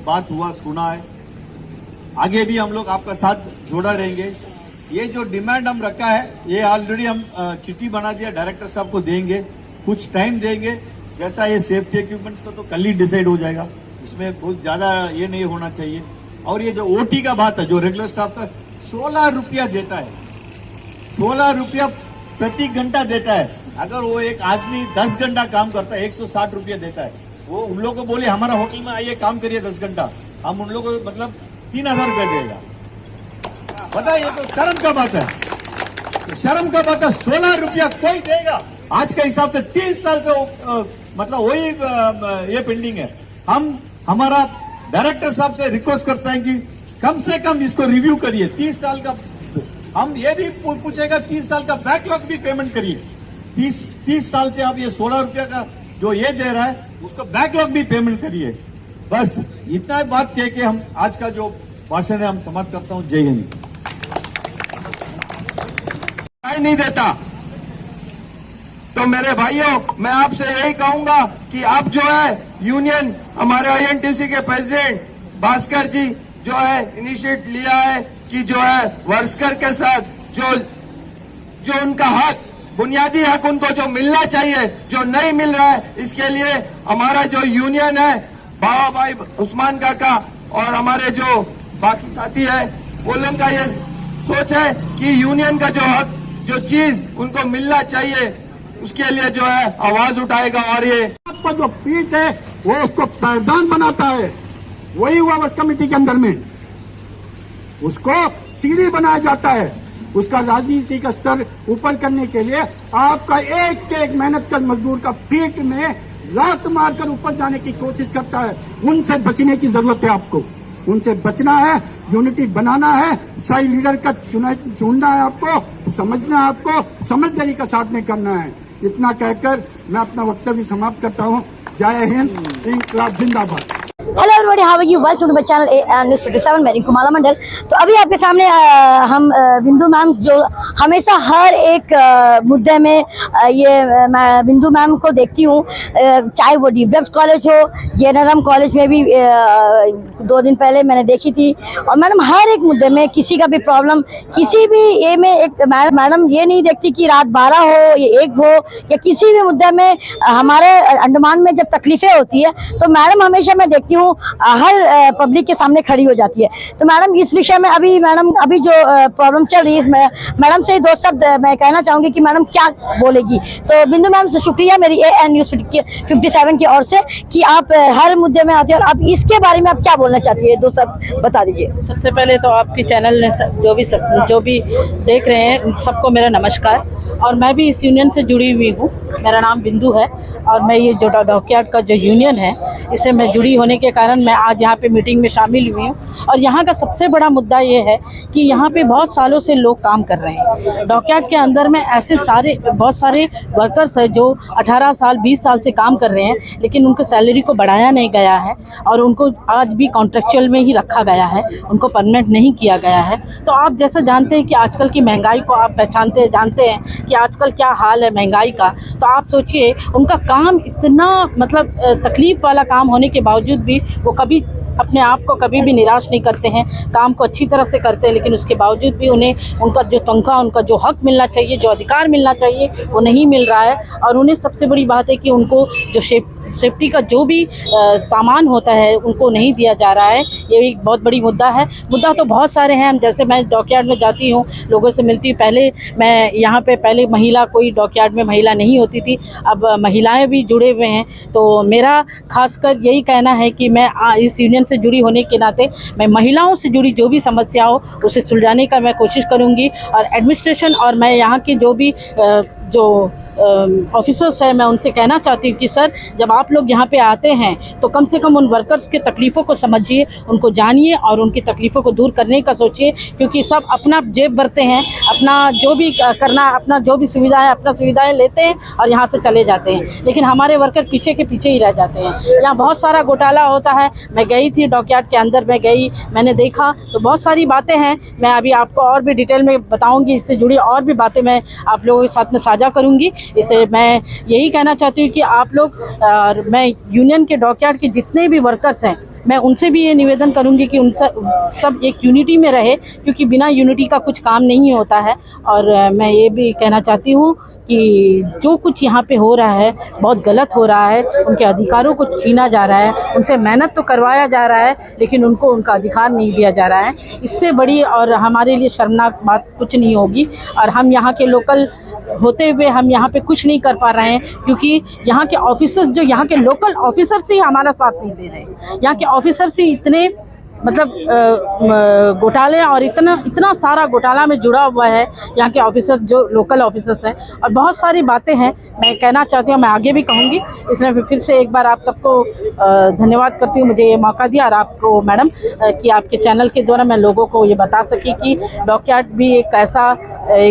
बात हुआ सुना है, आगे भी हम लोग आपका साथ जोड़ा रहेंगे। ये जो डिमांड हम रखा है ये ऑलरेडी हम चिट्ठी बना दिया, डायरेक्टर साहब को देंगे, कुछ टाइम देंगे। जैसा ये सेफ्टी इक्विपमेंट्स का तो कल ही डिसाइड हो जाएगा, इसमें बहुत ज्यादा ये नहीं होना चाहिए। और ये जो ओटी का बात है, जो रेगुलर स्टाफ का 16 रुपया देता है, 16 रुपया प्रति घंटा देता है। अगर वो एक आदमी 10 घंटा काम करता है 160 रुपया देता है। वो उन लोगों को बोले हमारा होटल में आइए काम करिए 10 घंटा, हम उन लोगों को मतलब 3000 रुपया देगा। बताइए, तो शर्म का बात है, शर्म का बात है। 16 रुपया कोई देगा? आज के हिसाब से 30 साल से मतलब वही ये पेंडिंग है। हम हमारा डायरेक्टर साहब से रिक्वेस्ट करते हैं कि कम से कम इसको रिव्यू करिए। 30 साल का हम ये भी पूछेगा, 30 साल का बैकलॉग भी पेमेंट करिए। 30 साल से आप ये 16 रुपया का जो ये दे रहा है उसको बैकलॉग भी पेमेंट करिए। बस इतना बात कह के हम आज का जो भाषण है हम समाप्त करता हूं। जय हिंद। नहीं देता तो मेरे भाइयों, मैं आपसे यही कहूंगा कि आप जो है यूनियन, हमारे आईएनटीसी के प्रेसिडेंट भास्कर जी जो है इनिशिएट लिया है कि जो है वर्कर के साथ जो उनका हक, बुनियादी हक उनको जो मिलना चाहिए, जो नहीं मिल रहा है, इसके लिए हमारा जो यूनियन है, बाबा भाई उस्मान काका और हमारे जो बाकी साथी है, वो लोगों का ये सोच है कि यूनियन का जो हक, जो चीज उनको मिलना चाहिए, उसके लिए जो है आवाज उठाएगा। और ये आपका जो पीठ है वो उसको प्रधान बनाता है, वही हुआ वर्क कमेटी के अंदर में, उसको सीढ़ी बनाया जाता है। उसका राजनीतिक स्तर ऊपर करने के लिए आपका एक मेहनत कर मजदूर का पीठ में लात मारकर ऊपर जाने की कोशिश करता है। उनसे बचने की जरूरत है, आपको उनसे बचना है, यूनिटी बनाना है, सही लीडर का चुनना है, आपको समझना है, आपको समझदारी का साथ में करना है। इतना कहकर मैं अपना वक्तव्य समाप्त करता हूँ। जय हिंद, इंकलाब जिंदाबाद। Hello everybody, how are you? Welcome to my channel news 57। मैं कुमाला मंडल। तो अभी आपके सामने हम बिंदु मैम जो हमेशा हर एक मुद्दे में मैं बिंदु मैम को देखती हूँ, चाहे वो डीब्स कॉलेज हो, जेएनआरएम कॉलेज में भी 2 दिन पहले मैंने देखी थी। और मैडम हर एक मुद्दे में किसी का भी प्रॉब्लम, किसी भी ये में एक मैडम ये नहीं देखती कि रात 12 हो या 1 हो, या किसी भी मुद्दे में हमारे अंडमान में जब तकलीफें होती है तो मैडम हमेशा मैं देखती हूँ हर पब्लिक के सामने खड़ी हो जाती है। तो मैडम इस विषय में अभी जो प्रॉब्लम चल रही है, मैडम से 2 शब्द मैं कहना चाहूंगी कि मैडम क्या बोलेगी। तो बिंदु मैम से शुक्रिया मेरी AN न्यूज़ 57 की ओर से कि आप हर मुद्दे में आते हैं। और आप इसके बारे में आप क्या बोलना चाहती है, 2 शब्द बता दीजिए। सबसे पहले तो आपके चैनल ने जो भी देख रहे हैं सबको मेरा नमस्कार। और मैं भी इस यूनियन से जुड़ी हुई हूँ, मेरा नाम बिंदु है और मैं ये जो डॉकयार्ड का जो यूनियन है इससे मैं जुड़ी होने के कारण मैं आज यहाँ पे मीटिंग में शामिल हुई हूँ। और यहाँ का सबसे बड़ा मुद्दा ये है कि यहाँ पे बहुत सालों से लोग काम कर रहे हैं। डॉकयार्ड के अंदर में ऐसे बहुत सारे वर्कर्स हैं जो 18 साल 20 साल से काम कर रहे हैं, लेकिन उनको सैलरी को बढ़ाया नहीं गया है और उनको आज भी कॉन्ट्रेक्चुअल में ही रखा गया है, उनको परमानेंट नहीं किया गया है। तो आप जैसा जानते हैं कि आजकल की महंगाई को आप जानते हैं कि आजकल क्या हाल है महंगाई का। तो आप सोचिए उनका काम इतना मतलब तकलीफ वाला काम होने के बावजूद भी वो कभी अपने आप को कभी भी निराश नहीं करते हैं, काम को अच्छी तरह से करते हैं। लेकिन उसके बावजूद भी उन्हें उनका जो तनख्वाह, उनका जो हक मिलना चाहिए, जो अधिकार मिलना चाहिए वो नहीं मिल रहा है। और उन्हें सबसे बड़ी बात है कि उनको जो सेफ्टी का जो भी सामान होता है उनको नहीं दिया जा रहा है। ये एक बहुत बड़ी मुद्दा है। मुद्दा तो बहुत सारे हैं। जैसे मैं डॉकयार्ड में जाती हूँ, लोगों से मिलती हूँ। पहले मैं यहाँ पे महिला, कोई डॉकयार्ड में महिला नहीं होती थी, अब महिलाएं भी जुड़े हुए हैं। तो मेरा खासकर यही कहना है कि मैं इस यूनियन से जुड़ी होने के नाते मैं महिलाओं से जुड़ी जो भी समस्या हो उसे सुलझाने का मैं कोशिश करूँगी। और एडमिनिस्ट्रेशन और मैं यहाँ की जो भी जो ऑफिसर्स हैं, मैं उनसे कहना चाहती हूँ कि सर जब आप लोग यहाँ पे आते हैं तो कम से कम उन वर्कर्स के तकलीफ़ों को समझिए, उनको जानिए और उनकी तकलीफ़ों को दूर करने का सोचिए। क्योंकि सब अपना जेब भरते हैं, अपना जो भी करना, अपना जो भी सुविधा है, अपना सुविधाएं लेते हैं और यहाँ से चले जाते हैं। लेकिन हमारे वर्कर पीछे के पीछे ही रह जाते हैं। यहाँ बहुत सारा घोटाला होता है। मैं गई थी डॉकयार्ड के अंदर, मैंने देखा तो बहुत सारी बातें हैं। मैं अभी आपको और भी डिटेल में बताऊँगी, इससे जुड़ी और भी बातें मैं आप लोगों के साथ में साझा करूँगी। इसे मैं यही कहना चाहती हूँ कि आप लोग मैं यूनियन के डॉकयार्ड के जितने भी वर्कर्स हैं, मैं उनसे भी ये निवेदन करूंगी कि उन सब एक यूनिटी में रहे, क्योंकि बिना यूनिटी का कुछ काम नहीं होता है। और मैं ये भी कहना चाहती हूँ कि जो कुछ यहाँ पे हो रहा है बहुत गलत हो रहा है, उनके अधिकारों को छीना जा रहा है, उनसे मेहनत तो करवाया जा रहा है लेकिन उनको उनका अधिकार नहीं दिया जा रहा है। इससे बड़ी और हमारे लिए शर्मनाक बात कुछ नहीं होगी। और हम यहाँ के लोकल होते हुए हम यहाँ पे कुछ नहीं कर पा रहे हैं, क्योंकि यहाँ के ऑफिसर्स, जो यहाँ के लोकल ऑफिसर्स ही हमारा साथ नहीं दे रहे हैं। यहाँ के ऑफिसर्स ही इतने मतलब घोटाले और इतना सारा घोटाला में जुड़ा हुआ है यहाँ के ऑफिसर्स, जो लोकल ऑफिसर्स हैं। और बहुत सारी बातें हैं मैं कहना चाहती हूँ, मैं आगे भी कहूँगी। इसलिए फिर से एक बार आप सबको धन्यवाद करती हूँ मुझे ये मौका दिया, और आपको मैडम कि आपके चैनल के द्वारा मैं लोगों को ये बता सकी कि डॉकयार्ड भी एक ऐसा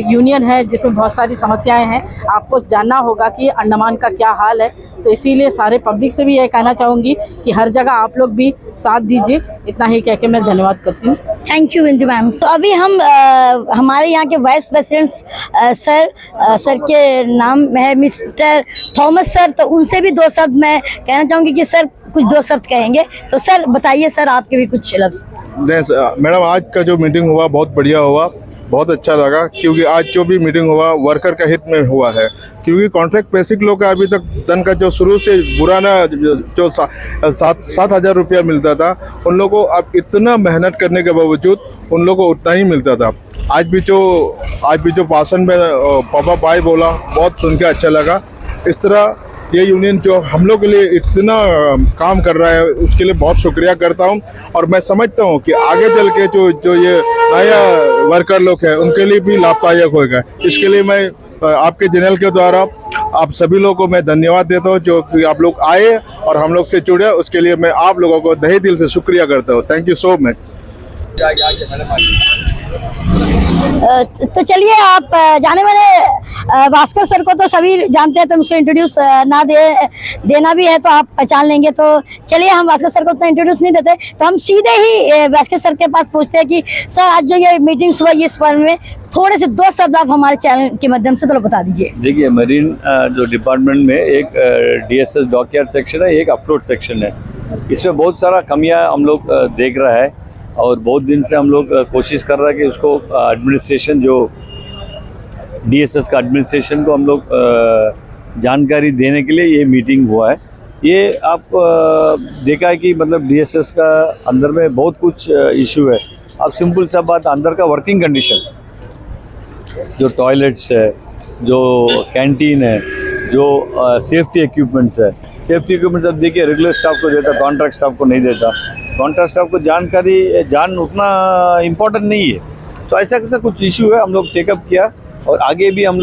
यूनियन है जिसमें बहुत सारी समस्याएं हैं। आपको जानना होगा कि अंडमान का क्या हाल है, तो इसीलिए सारे पब्लिक से भी ये कहना चाहूँगी कि हर जगह आप लोग भी साथ दीजिए। इतना ही कह के मैं धन्यवाद करती हूँ। थैंक यू बिंदु मैम। तो अभी हम हमारे यहाँ के वाइस प्रेसिडेंट सर के नाम है मिस्टर थॉमस सर, तो उनसे भी दो शब्द मैं कहना चाहूँगी कि सर कुछ दो शब्द कहेंगे। तो सर बताइए सर, आपके भी कुछ लफ्ज़। मैडम, आज का जो मीटिंग हुआ बहुत बढ़िया हुआ, बहुत अच्छा लगा, क्योंकि आज जो भी मीटिंग हुआ वर्कर का हित में हुआ है। क्योंकि कॉन्ट्रैक्ट बेसिक लोग का अभी तक धन का जो शुरू से पुराना जो 7,000 रुपया मिलता था, उन लोगों को अब इतना मेहनत करने के बावजूद उन लोगों को उतना ही मिलता था। आज भी जो भाषण में पापा भाई बोला, बहुत सुन के अच्छा लगा। इस तरह ये यूनियन जो हम लोग के लिए इतना काम कर रहा है उसके लिए बहुत शुक्रिया करता हूं। और मैं समझता हूं कि आगे चल के जो ये नया वर्कर लोग हैं उनके लिए भी लाभदायक होगा। इसके लिए मैं आपके चैनल के द्वारा आप सभी लोगों को मैं धन्यवाद देता हूं, जो कि आप लोग आए और हम लोग से जुड़े, उसके लिए मैं आप लोगों को तहे दिल से शुक्रिया करता हूँ। Thank you so much. तो चलिए, आप जाने वाले भास्कर सर को तो सभी जानते हैं, तो उसको इंट्रोड्यूस देना भी है तो आप पहचान लेंगे। तो चलिए, हम भास्कर सर को उतना इंट्रोड्यूस नहीं देते, तो हम सीधे ही भास्कर सर के पास पूछते हैं कि सर आज जो ये मीटिंग हुआ इस बारे में थोड़े से दो शब्द आप हमारे चैनल के माध्यम से तो बता दीजिए। देखिए, मरीन जो डिपार्टमेंट में एक डीएसएस डॉकयार्ड सेक्शन है, एक अपलोड सेक्शन है। इसमें बहुत सारा कमियां हम लोग देख रहा है और बहुत दिन से हम लोग कोशिश कर रहे हैं कि उसको एडमिनिस्ट्रेशन, जो डीएसएस का एडमिनिस्ट्रेशन को हम लोग जानकारी देने के लिए ये मीटिंग हुआ है। ये आप देखा है कि मतलब डीएसएस का अंदर में बहुत कुछ इशू है। अब सिंपल सा बात, अंदर का वर्किंग कंडीशन, जो टॉयलेट्स है, जो कैंटीन है, जो सेफ्टी इक्विपमेंट्स है। सेफ्टी इक्विपमेंट्स अब देखिए रेगुलर स्टाफ को देता, कॉन्ट्रैक्ट स्टाफ को नहीं देता। कॉन्ट्रैक्ट स्टाफ को जान उतना इम्पोर्टेंट नहीं है। तो ऐसा कुछ इशू है, हम लोग टेकअप किया और आगे भी हम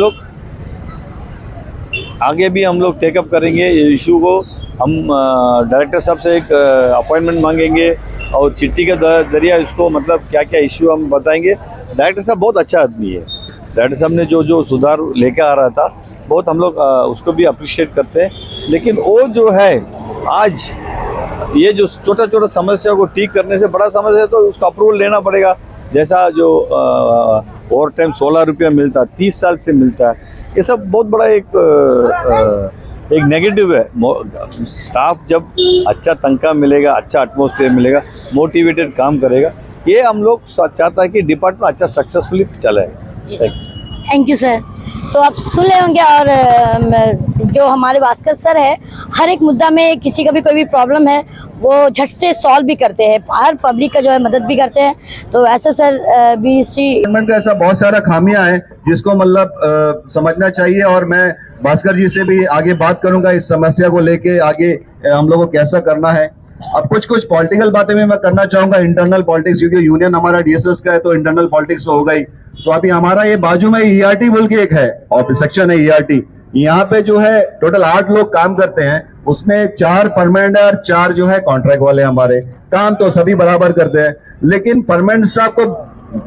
लोग टेकअप करेंगे ये इशू को। हम डायरेक्टर साहब से एक अपॉइंटमेंट मांगेंगे और चिट्ठी के जरिए इसको मतलब क्या क्या इशू हम बताएंगे। डायरेक्टर साहब बहुत अच्छा आदमी है। डायरेक्टर साहब ने जो सुधार लेकर आ रहा था, बहुत हम लोग उसको भी अप्रिशिएट करते हैं। लेकिन वो जो है आज ये जो छोटा समस्या को ठीक करने से बड़ा समस्या है, तो उसका अप्रूवल लेना पड़ेगा। जैसा जो ओवर टाइम 16 रुपया मिलता, 30 साल से मिलता है, ये सब बहुत बड़ा एक नेगेटिव है। स्टाफ जब अच्छा तनख्वाह मिलेगा, अच्छा एटमॉस्फेयर मिलेगा, मोटिवेटेड काम करेगा, ये हम लोग चाहता है कि डिपार्टमेंट अच्छा सक्सेसफुली चले। Thank you sir. तो आप सुन रहे होंगे, और जो हमारे भास्कर सर है, हर एक मुद्दा में किसी का भी कोई भी प्रॉब्लम है वो झट से सॉल्व भी करते हैं, हर पब्लिक का जो है मदद भी करते हैं। तो ऐसा सर बीसी गवर्नमेंट का ऐसा बहुत सारा खामियां हैं जिसको मतलब समझना चाहिए। और मैं भास्कर जी से भी आगे बात करूंगा इस समस्या को लेके, आगे हम लोगों को कैसा करना है। अब कुछ पॉलिटिकल बातें भी मैं करना चाहूंगा, इंटरनल पॉलिटिक्स, क्योंकि यूनियन हमारा डीएसएस का है तो इंटरनल पॉलिटिक्स हो गई। तो अभी हमारा ये बाजू में ईआरटी बोल के एक है ऑफिस सेक्शन है ईआरटी, यहाँ पे जो है टोटल 8 लोग काम करते हैं, उसमें 4 परमानेंट है और 4 जो है कॉन्ट्रैक्ट वाले। हमारे काम तो सभी बराबर करते हैं, लेकिन परमानेंट स्टाफ को,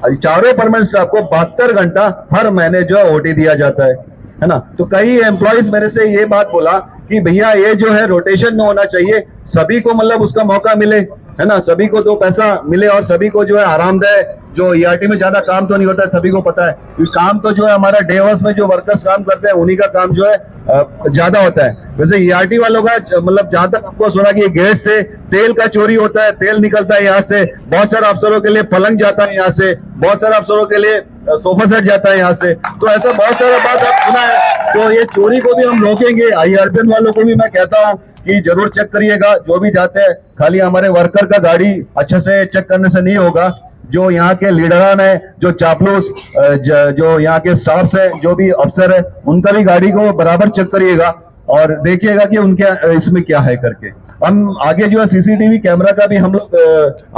चारों परमानेंट स्टाफ को 72 घंटा हर महीने जो है ओटी दिया जाता है ना। तो कई एम्प्लॉयज मेरे से ये बात बोला कि भैया ये जो है रोटेशन में होना चाहिए, सभी को मतलब उसका मौका मिले, है ना, सभी को 2 पैसा मिले और सभी को जो है आरामदायक जो ईआरटी में ज्यादा काम तो नहीं होता है, सभी को पता है कि काम तो जो है हमारा डे हाउस में जो वर्कर्स काम करते हैं उन्हीं का काम जो है ज्यादा होता है। वैसे ईआरटी वालों का मतलब जहां तक हमको सुना कि गेट से तेल का चोरी होता है, तेल निकलता है यहाँ से, बहुत सारे अफसरों के लिए पलंग जाता है यहाँ से, बहुत सारे अफसरों के लिए सोफा सेट जाता है यहाँ से, तो ऐसा बहुत सारा बात आप सुना है। तो ये चोरी को भी हम रोकेंगे। IRPN वालों को भी मैं कहता हूँ कि जरूर चेक करिएगा, जो भी जाते हैं खाली हमारे वर्कर का गाड़ी अच्छे से चेक करने से नहीं होगा। जो यहाँ के लीडरान है, जो चापलूस जो यहाँ के स्टाफ्स है, जो भी अफसर है, उनका भी गाड़ी को बराबर चेक करिएगा और देखिएगा कि उनके इसमें क्या है करके। हम आगे जो है CCTV कैमरा का भी हम लोग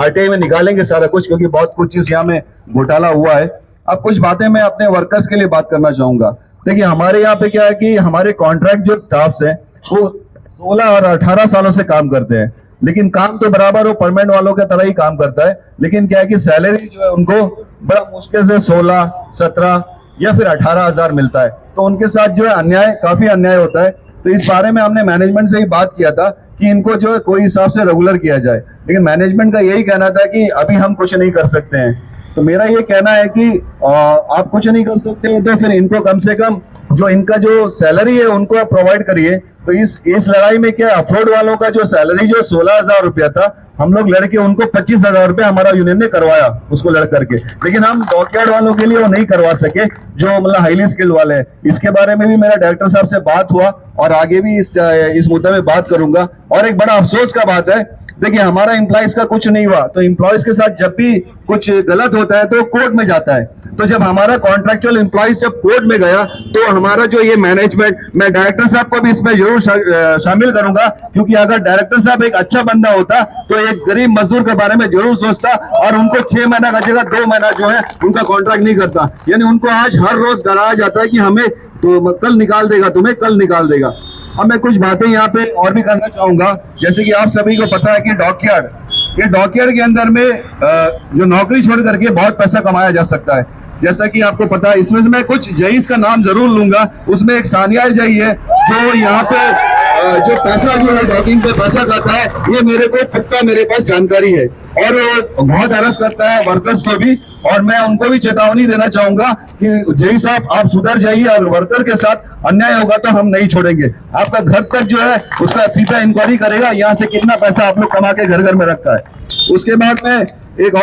RTI में निकालेंगे सारा कुछ, क्योंकि बहुत कुछ चीज यहाँ में घोटाला हुआ है। अब कुछ बातें मैं अपने वर्कर्स के लिए बात करना चाहूंगा। देखिए हमारे यहाँ पे क्या है कि हमारे कॉन्ट्रैक्ट जो स्टाफ्स हैं वो 16 और 18 सालों से काम करते हैं, लेकिन काम तो बराबर वो परमानेंट वालों के तरह ही काम करता है, लेकिन क्या है कि सैलरी जो है उनको बड़ा मुश्किल से 16, 17 या फिर 18,000 मिलता है। तो उनके साथ जो है अन्याय, काफी अन्याय होता है। तो इस बारे में हमने मैनेजमेंट से ही बात किया था कि इनको जो है कोई हिसाब से रेगुलर किया जाए, लेकिन मैनेजमेंट का यही कहना था कि अभी हम कुछ नहीं कर सकते हैं। तो मेरा ये कहना है कि आप कुछ नहीं कर सकते हैं तो फिर इनको कम से कम जो इनका जो सैलरी है उनको आप प्रोवाइड करिए। तो इस लड़ाई में क्या, अफरोड वालों का जो सैलरी जो 16,000 रुपया था, हम लोग लड़के उनको 25,000 रुपया हमारा यूनियन ने करवाया उसको लड़ करके, लेकिन हम डॉकयार्ड वालों के लिए वो नहीं करवा सके जो मतलब हाईली स्किल्ड वाले हैं। इसके बारे में भी मेरा डायरेक्टर साहब से बात हुआ और आगे भी इस मुद्दे में बात करूंगा। और एक बड़ा अफसोस का बात है, देखिए हमारा एम्प्लॉइज का कुछ नहीं हुआ, तो एम्प्लॉइज के साथ जब भी कुछ गलत होता है तो कोर्ट में जाता है। तो जब हमारा कॉन्ट्रैक्चुअल एम्प्लॉइज जब कोर्ट में गया तो हमारा जो ये मैनेजमेंट, मैं डायरेक्टर साहब को भी इसमें जरूर शामिल करूंगा, क्योंकि अगर डायरेक्टर साहब एक अच्छा बंदा होता तो एक गरीब मजदूर के बारे में जरूर सोचता और उनको 6 महीना का जगह 2 महीना जो है उनका कॉन्ट्रैक्ट नहीं करता। यानी उनको आज हर रोज डराया जाता है कि हमें तो कल निकाल देगा, तुम्हें कल निकाल देगा। अब मैं कुछ बातें यहाँ पे और भी करना चाहूंगा। जैसे कि आप सभी को पता है कि डॉकयार्ड, ये डॉकयार्ड के अंदर में जो नौकरी छोड़ करके बहुत पैसा कमाया जा सकता है। जैसा कि आपको पता है, इसमें से मैं कुछ जईस का नाम जरूर लूंगा। उसमें एक सानिया जई है जो यहाँ पे जो पैसा जो है डॉकिंग पे पैसा खाता है, ये मेरे को पक्का मेरे पास जानकारी है और बहुत हरस करता है वर्कर्स को भी। और मैं उनको भी चेतावनी देना चाहूंगा कि जई साहब आप सुधर जाइए और वर्कर के साथ अन्याय होगा तो हम नहीं छोड़ेंगे। आपका घर तक जो है उसका सीधा इंक्वायरी करेगा, यहाँ से कितना पैसा आप लोग कमा के घर घर में रखा है। उसके बाद में एक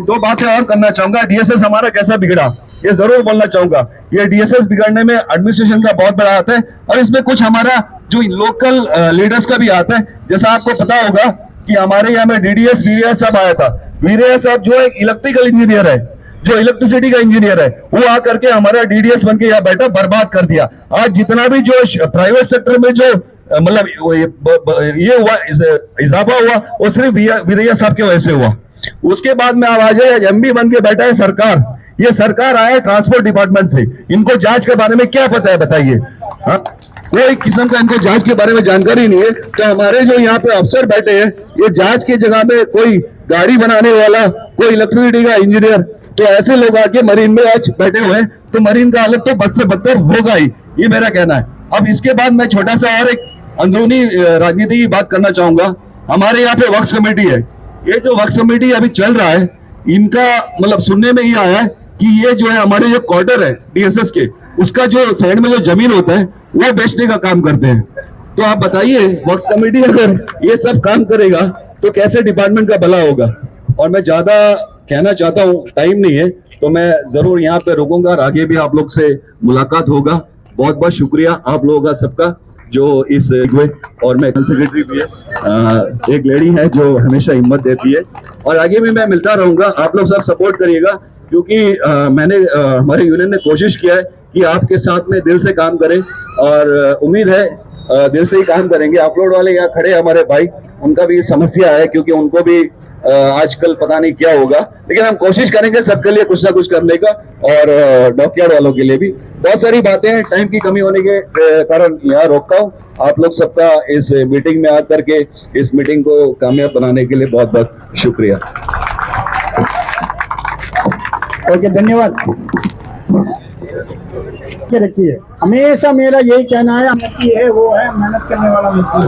2 बातें और करना चाहूंगा। DSS हमारा कैसा बिगड़ा, ये जरूर बोलना चाहूंगा। ये DSS बिगड़ने में एडमिनिस्ट्रेशन का बहुत बड़ा हाथ है और इसमें कुछ हमारा जो लोकल लीडर्स का भी आता है। जैसा आपको पता होगा कि हमारे यहाँ में DDS वीरिया साहब आया था। वीरिया साहब जो एक इलेक्ट्रिकल इंजीनियर है, जो इलेक्ट्रिसिटी का इंजीनियर है, वो आकर के हमारा DDS बन के यहाँ बैठा, बर्बाद कर दिया। आज जितना भी जो प्राइवेट सेक्टर में जो मतलब ये हुआ, इजाफा हुआ, वो सिर्फ वीरिया साहब की वजह से हुआ। उसके बाद में आवाज है MB बन के बैठा है सरकार। ये सरकार आया ट्रांसपोर्ट डिपार्टमेंट से, इनको जांच के बारे में क्या पता है बताइए? कोई किस्म का इनको जांच के बारे में जानकारी नहीं है। तो हमारे जो यहाँ पे अफसर बैठे हैं, ये जांच की जगह में कोई गाड़ी बनाने वाला, कोई इलेक्ट्रिसिटी का इंजीनियर, तो ऐसे लोग आके मरीन में आज बैठे हुए हैं, तो मरीन का हालत तो बद से बदतर होगा ही, ये मेरा कहना है। अब इसके बाद मैं छोटा सा और एक अंदरूनी राजनीति की बात करना चाहूंगा। हमारे यहाँ पे वक्फ कमेटी है, ये जो वक्फ कमेटी अभी चल रहा है, इनका मतलब सुनने में ये आया है कि ये जो है हमारे जो क्वार्टर है DSS के, उसका जो साइड में जो जमीन होता है वो बेचने का काम करते हैं। तो आप बताइए, वक्फ कमेटी अगर ये सब काम करेगा तो कैसे डिपार्टमेंट का भला होगा? और मैं ज्यादा कहना चाहता हूँ, टाइम नहीं है, तो मैं जरूर यहाँ पे रुकूंगा और आगे भी आप लोग से मुलाकात होगा। बहुत बहुत शुक्रिया आप लोगों का सबका जो इस हुए। और मैं सेक्रेटरी भी है, एक लेडी है जो हमेशा हिम्मत देती है, और आगे भी मैं मिलता रहूंगा। आप लोग सब सपोर्ट करिएगा, क्योंकि मैंने हमारे यूनियन ने कोशिश किया है कि आपके साथ में दिल से काम करें, और उम्मीद है दिल से ही काम करेंगे। अपलोड वाले यहाँ खड़े हमारे भाई, उनका भी समस्या है, क्योंकि उनको भी आजकल पता नहीं क्या होगा, लेकिन हम कोशिश करेंगे सबके लिए कुछ ना कुछ करने का, और डॉकयार्ड वालों के लिए भी। बहुत सारी बातें हैं, टाइम की कमी होने के कारण यहाँ रोकता हूँ। आप लोग सबका इस मीटिंग में आकर के इस मीटिंग को कामयाब बनाने के लिए बहुत बहुत शुक्रिया। ओके, धन्यवाद। रखिए, हमेशा मेरा यही कहना है, मेहनती है वो है, मेहनत करने वाला मजदूर।